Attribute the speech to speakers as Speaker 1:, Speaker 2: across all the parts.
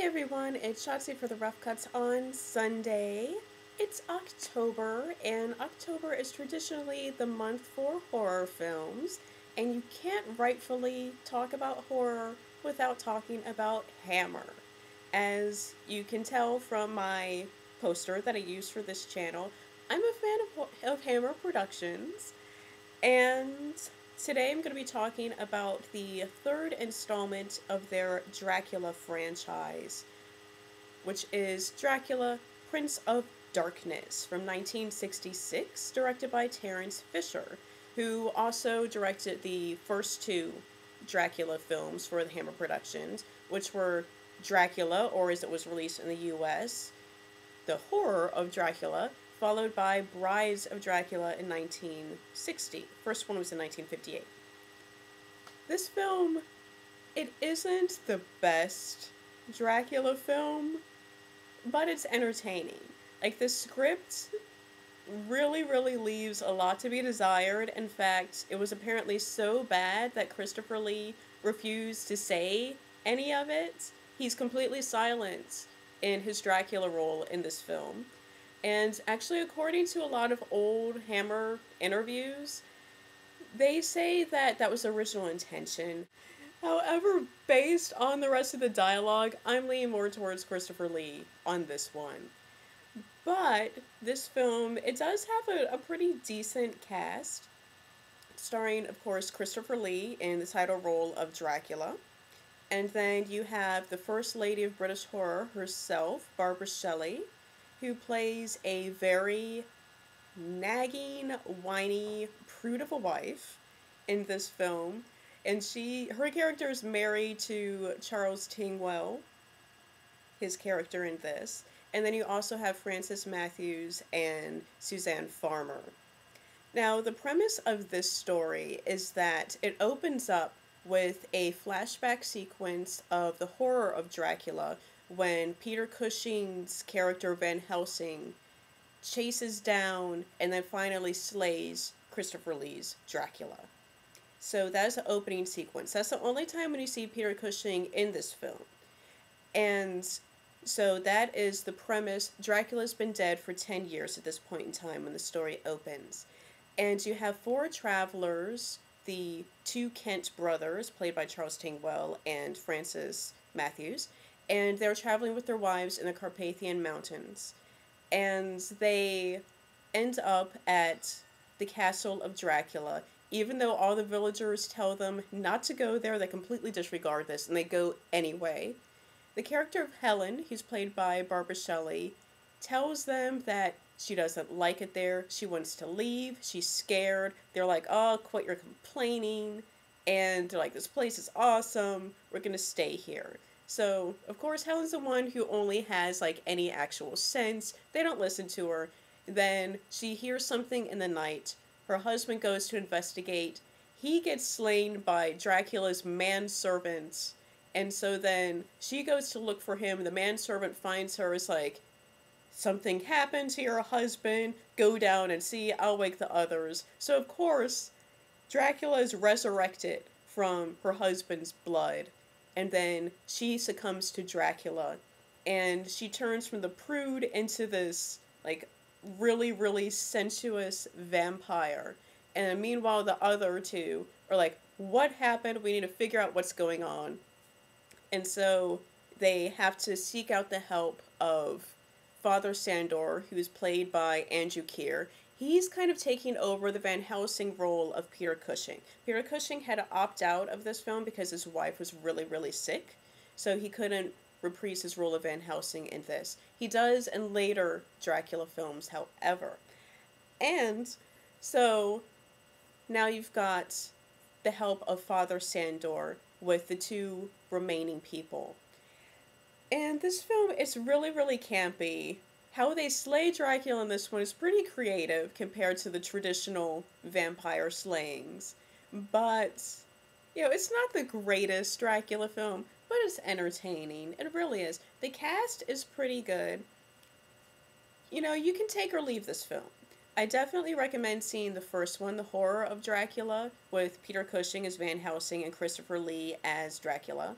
Speaker 1: everyone, it's Shotzi for the Rough Cuts on Sunday. It's October, and October is traditionally the month for horror films, and you can't rightfully talk about horror without talking about Hammer. As you can tell from my poster that I use for this channel, I'm a fan of Hammer Productions, and today I'm going to be talking about the third installment of their Dracula franchise, which is Dracula, Prince of Darkness from 1966, directed by Terence Fisher, who also directed the first two Dracula films for the Hammer Productions, which were Dracula, or as it was released in the US, The Horror of Dracula, followed by Brides of Dracula in 1960. First one was in 1958. This film, it isn't the best Dracula film, but it's entertaining. Like, the script really leaves a lot to be desired. In fact, it was apparently so bad that Christopher Lee refused to say any of it. He's completely silent in his Dracula role in this film. And actually, according to a lot of old Hammer interviews, they say that that was the original intention. However, based on the rest of the dialogue, I'm leaning more towards Christopher Lee on this one. But this film, it does have a pretty decent cast, starring, of course, Christopher Lee in the title role of Dracula. And then you have the First Lady of British Horror herself, Barbara Shelley, who plays a very nagging, whiny, prude of a wife in this film. And her character is married to Charles Tingwell, his character in this. And then you also have Francis Matthews and Suzan Farmer. Now, the premise of this story is that it opens up with a flashback sequence of the horror of Dracula when Peter Cushing's character Van Helsing chases down and then finally slays Christopher Lee's Dracula. So that's the opening sequence. That's the only time when you see Peter Cushing in this film. And so that is the premise. Dracula's been dead for 10 years at this point in time when the story opens. And you have four travelers, the two Kent brothers, played by Charles Tingwell and Francis Matthews, and they're traveling with their wives in the Carpathian Mountains. And they end up at the castle of Dracula. Even though all the villagers tell them not to go there, they completely disregard this, and they go anyway. The character of Helen, who's played by Barbara Shelley, tells them that she doesn't like it there, she wants to leave, she's scared. They're like, oh, quit your complaining, and they're like, this place is awesome, we're gonna stay here. So, of course, Helen's the one who only has, like, any actual sense. They don't listen to her. Then she hears something in the night. Her husband goes to investigate. He gets slain by Dracula's manservant. And so then she goes to look for him. The manservant finds her, is like, something happened to your husband. Go down and see. I'll wake the others. So, of course, Dracula is resurrected from her husband's blood. And then she succumbs to Dracula. And she turns from the prude into this, like, really sensuous vampire. And meanwhile, the other two are like, what happened? We need to figure out what's going on. And so they have to seek out the help of Father Sandor, who's played by Andrew Keir. He's kind of taking over the Van Helsing role of Peter Cushing. Peter Cushing had to opt out of this film because his wife was really sick, so he couldn't reprise his role of Van Helsing in this. He does in later Dracula films, however. And so now you've got the help of Father Sandor with the two remaining people. And this film is really campy. How they slay Dracula in this one is pretty creative compared to the traditional vampire slayings. But, you know, it's not the greatest Dracula film, but it's entertaining. It really is. The cast is pretty good. You know, you can take or leave this film. I definitely recommend seeing the first one, The Horror of Dracula, with Peter Cushing as Van Helsing and Christopher Lee as Dracula.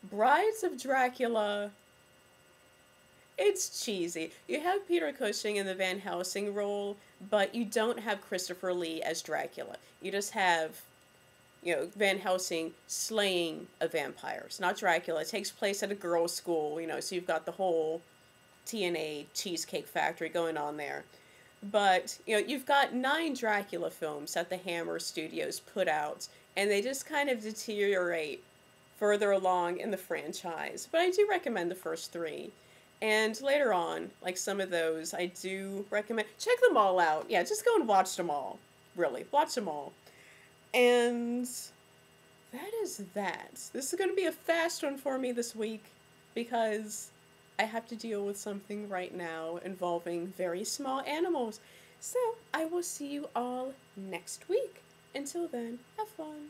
Speaker 1: Brides of Dracula It's cheesy. You have Peter Cushing in the Van Helsing role, but you don't have Christopher Lee as Dracula. You just have, Van Helsing slaying a vampire. It's not Dracula. It takes place at a girls' school, so you've got the whole TNA cheesecake factory going on there. But, you've got 9 Dracula films that the Hammer Studios put out, and they just kind of deteriorate further along in the franchise. But I do recommend the first 3. And later on, like some of those, I do recommend. Check them all out. Yeah, just go and watch them all. Really, watch them all. And that is that. This is going to be a fast one for me this week because I have to deal with something right now involving very small animals. So I will see you all next week. Until then, have fun.